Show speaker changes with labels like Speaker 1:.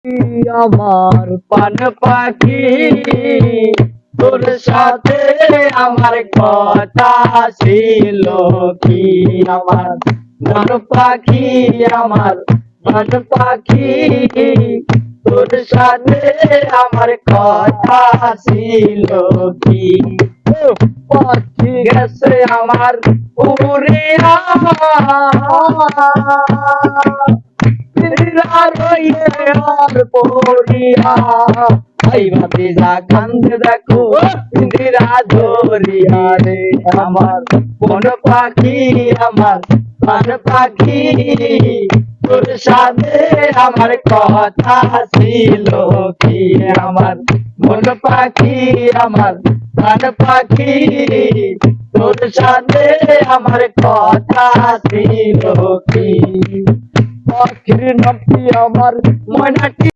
Speaker 1: আমার পান পাখি তোর সাথে আমার কথা ছিল কি আমার মন পাখি আমার মন পাখি তোর সাথে আমার কথা ছিল কি পাখি গেছে আমার উড়িয়া আর পড়িয়া এই ভাতিজা কান্দে দেখো ইন্দিরা ধরিয়া রে আমার কোন পাখি আমার প্রাণ পাখি তোর সাথে আমার কথা ছিল কি আমার মন পাখি আমার প্রাণ পাখি তোর সাথে আমার কথা ছিল কি পাখির নামটি আমার ময়নাটি